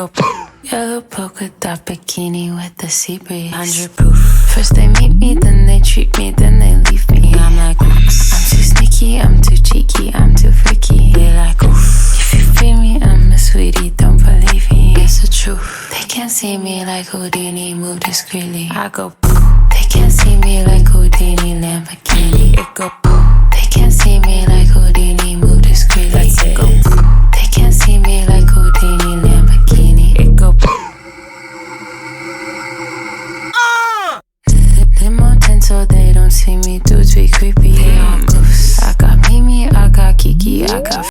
go yellow polka dot bikini with the sea breeze. 100 proof. First they meet me, then they treat me, then they leave me. I'm like, oops. I'm too sneaky, I'm too cheeky, I'm too freaky. They like, oof. If you free me, I'm a sweetie, don't believe me. It's the truth. They can't see me like Houdini, move discreetly. I go poof. They can't see me like Houdini, Lamborghini. It go poof.